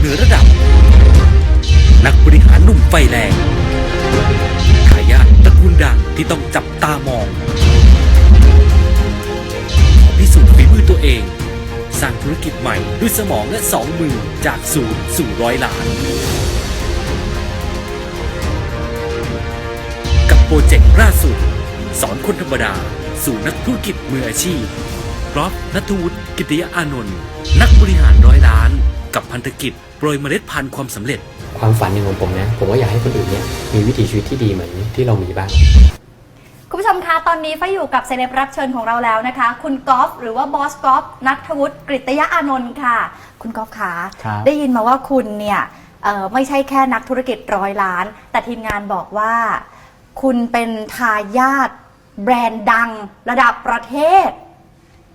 เหนือระดับนักบริหารหนุ่มไฟแรงทายาทตระกูลดังที่ต้องจับตามองขอพิสูจน์ฝีมือตัวเองสร้างธุรกิจใหม่ด้วยสมองและ2 มือจาก0 สู่100 ล้านกับโปรเจกต์ล่าสุดสอนคนธรรมดาสู่นักธุรกิจมืออาชีพกอล์ฟณัฐวุฒิกิติยะอานนท์นักบริหาร100 ล้านกับพันธกิจโปรยเมล็ดพันธุ์ความสำเร็จความฝันหนึ่งของผมนะผมก็อยากให้คนอื่นเนี่ยมีวิถีชีวิตที่ดีเหมือนที่เรามีบ้างคุณผู้ชมคะตอนนี้ฟ้าอยู่กับเซเลบรับเชิญของเราแล้วนะคะคุณกอล์ฟหรือว่าบอสกอล์ฟณัฐวุฒิกฤตยะอานนท์ค่ะคุณกอล์ฟคะได้ยินมาว่าคุณเนี่ยไม่ใช่แค่นักธุรกิจ100 ล้านแต่ทีมงานบอกว่าคุณเป็นทายาทแบรนด์ดังระดับประเทศ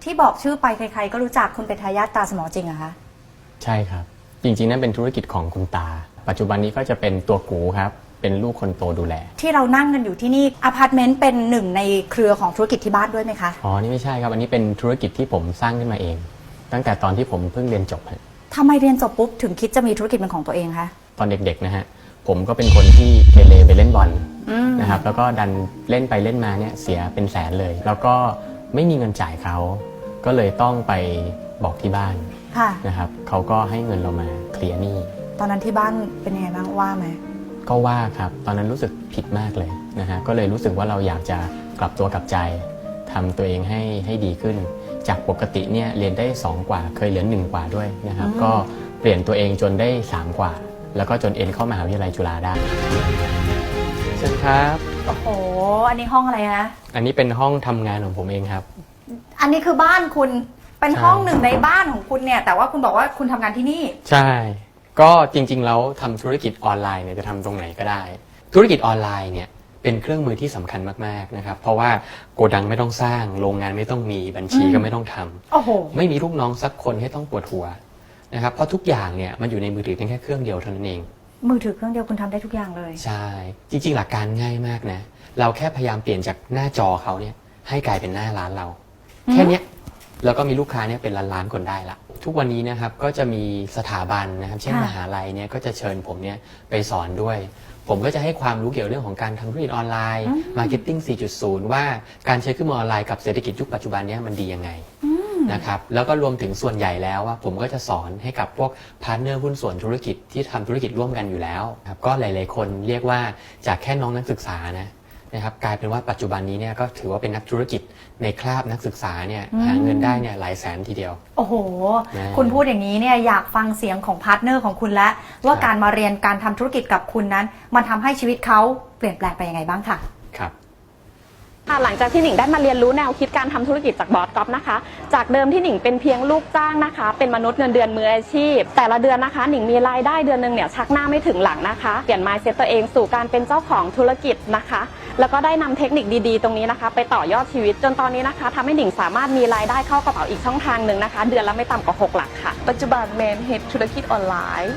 ที่บอกชื่อไปใครๆก็รู้จักคุณเป็นทายาทตาสมอจริงเหรอคะใช่ครับจริงๆนั่นเป็นธุรกิจของคุณตาปัจจุบันนี้ก็จะเป็นตัวกูครับเป็นลูกคนโตดูแลที่เรานั่งกันอยู่ที่นี่อพาร์ตเมนต์เป็นหนึ่งในเครือของธุรกิจที่บ้านด้วยไหมคะอ๋อนี่ไม่ใช่ครับอันนี้เป็นธุรกิจที่ผมสร้างขึ้นมาเองตั้งแต่ตอนที่ผมเพิ่งเรียนจบทำไมเรียนจบปุ๊บถึงคิดจะมีธุรกิจเป็นของตัวเองคะตอนเด็กๆนะฮะผมก็เป็นคนที่เกเรไปเล่นบอลนะครับแล้วก็ดันเล่นไปเล่นมาเนี่ยเสียเป็นแสนเลยแล้วก็ไม่มีเงินจ่ายเขาก็เลยต้องไปบอกที่บ้านนะครับเขาก็ให้เงินเรามาเคลียร์หนี้ตอนนั้นที่บ้านเป็นยังไงบ้างว่าไหมก็ว่าครับตอนนั้นรู้สึกผิดมากเลยนะฮะก็เลยรู้สึกว่าเราอยากจะกลับตัวกลับใจทำตัวเองให้ดีขึ้นจากปกติเนี่ยเรียนได้2 กว่าเคยเหลือ1 กว่าด้วยนะครับก็เปลี่ยนตัวเองจนได้3 กว่าแล้วก็จนเอ็นเข้ามหาวิทยาลัยจุฬาได้เชิญครับโอ้โหอันนี้ห้องอะไรนะอันนี้เป็นห้องทำงานของผมเองครับอันนี้คือบ้านคุณเป็นห้องหนึ่งในบ้านของคุณเนี่ยแต่ว่าคุณบอกว่าคุณทำงานที่นี่ใช่ก็จริงๆแล้วทำธุรกิจออนไลน์เนี่ยจะทำตรงไหนก็ได้ธุรกิจออนไลน์เนี่ยเป็นเครื่องมือที่สำคัญมากๆนะครับเพราะว่าโกดังไม่ต้องสร้างโรงงานไม่ต้องมีบัญชีก็ไม่ต้องทำไม่มีลูกน้องสักคนให้ต้องปวดหัวนะครับเพราะทุกอย่างเนี่ยมันอยู่ในมือถือเพียงแค่เครื่องเดียวเท่านั้นเองมือถือเครื่องเดียวคุณทำได้ทุกอย่างเลยใช่จริงๆหลักการง่ายมากนะเราแค่พยายามเปลี่ยนจากหน้าจอเขาเนี่ยให้กลายเป็นหน้าร้านเราแค่นี้แล้วก็มีลูกค้าเนี่ยเป็นล้านๆคนได้ละทุกวันนี้นะครับก็จะมีสถาบันนะครับเช่นมหาลัยเนี่ยก็จะเชิญผมเนี่ยไปสอนด้วยผมก็จะให้ความรู้เกี่ยวกับเรื่องของการทำธุรกิจออนไลน์ Marketing 4.0 ว่าการใช้เครื่องมือออนไลน์กับเศรษฐกิจยุคปัจจุบันนี้มันดียังไงนะครับแล้วก็รวมถึงส่วนใหญ่แล้วว่าผมก็จะสอนให้กับพวกพาร์ทเนอร์หุ้นส่วนธุรกิจที่ทำธุรกิจร่วมกันอยู่แล้วครับก็หลายๆคนเรียกว่าจากแค่น้องนักศึกษานะครับกลายเป็นว่าปัจจุบันนี้เนี่ยก็ถือว่าเป็นนักธุรกิจในคราบนักศึกษาเนี่ยหาเงินได้เนี่ยหลายแสนทีเดียวโอ้โหคุณพูดอย่างนี้เนี่ยอยากฟังเสียงของพาร์ทเนอร์ของคุณแล้วว่าการมาเรียนการทำธุรกิจกับคุณนั้นมันทำให้ชีวิตเขาเปลี่ยนแปลงไปยังไงบ้างค่ะครับหลังจากที่หนิงได้มาเรียนรู้แนวคิดการทำธุรกิจจากบอสก๊อฟนะคะจากเดิมที่หนิงเป็นเพียงลูกจ้างนะคะเป็นมนุษย์เงินเดือนมืออาชีพแต่ละเดือนนะคะหนิงมีรายได้เดือนนึงเนี่ยชักหน้าไม่ถึงหลังนะคะเปลี่ยน mindset ตัวเองสู่การเป็นเจ้าของธุรกิจนะคะแล้วก็ได้นำเทคนิคดีๆตรงนี้นะคะไปต่อยอดชีวิตจนตอนนี้นะคะทำให้หนิงสามารถมีรายได้เข้ากระเป๋าอีกช่องทางหนึ่งนะคะเดือนละไม่ต่ำกว่า6 หลักค่ะปัจจุบันแมนเฮ็ดธุรกิจออนไลน์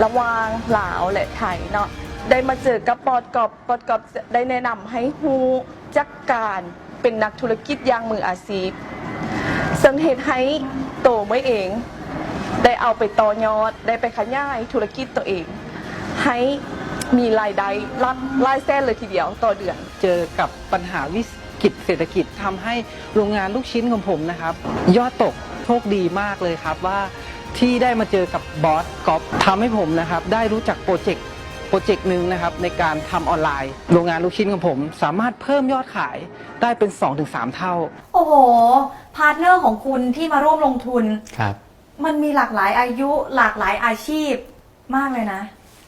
ระหว่างลาวและไทยเนาะได้มาเจอกับบอสก๊อฟได้แนะนำให้ฮู้จักการเป็นนักธุรกิจอย่างมืออาชีพซึ่งเหตุให้โตไม่เองได้เอาไปต่อยอดได้ไปขยายธุรกิจตัวเองให้มีรายได้รายแสนเลยทีเดียวต่อเดือนเจอกับปัญหาวิกฤตเศรษฐกิจทำให้โรงงานลูกชิ้นของผมนะครับยอดตกโชคดีมากเลยครับว่าที่ได้มาเจอกับบอสก๊อฟทำให้ผมนะครับได้รู้จักโปรเจกต์หนึ่งนะครับในการทำออนไลน์โรงงานลูกชิ้นของผมสามารถเพิ่มยอดขายได้เป็น 2-3 เท่าโอ้โหพาร์ทเนอร์ของคุณที่มาร่วมลงทุนครับมันมีหลากหลายอายุหลากหลายอาชีพมากเลยนะ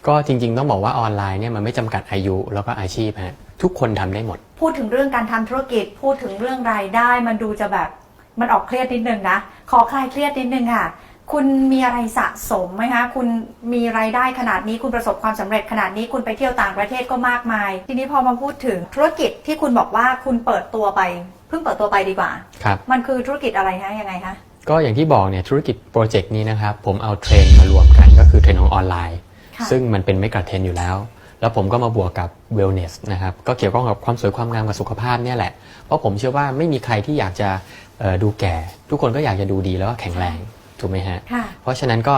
ก็จริงๆต้องบอกว่าออนไลน์เนี่ยมันไม่จำกัดอายุแล้วก็อาชีพฮะทุกคนทำได้หมดพูดถึงเรื่องการทำธุรกิจพูดถึงเรื่องรายได้มันดูจะแบบมันออกเครียดนิดนึงนะขอคลายเครียดนิดนึงค่ะคุณมีอะไรสะสมไหมคะคุณมีรายได้ขนาดนี้คุณประสบความสำเร็จขนาดนี้คุณไปเที่ยวต่างประเทศก็มากมายทีนี้พอมาพูดถึงธุรกิจที่คุณบอกว่าคุณเปิดตัวไปเพิ่งเปิดตัวไปดีกว่าครับมันคือธุรกิจอะไรคะยังไงคะก็อย่างที่บอกเนี่ยธุรกิจโปรเจกต์นี้นะครับผมเอาเทรนด์มารวมกันก็คือเทรนด์ของออนไลน์ซึ่งมันเป็นไม่กระเทรนด์อยู่แล้วแล้วผมก็มาบวกกับ wellness นะครับก็เกี่ยวข้องกับความสวยความงามกับสุขภาพเนี่ยแหละเพราะผมเชื่อว่าไม่มีใครที่อยากจะดูแก่ทุกคนก็อยากจะดูดีแล้วก็แข็งแรงถูกไหมฮะเพราะฉะนั้นก็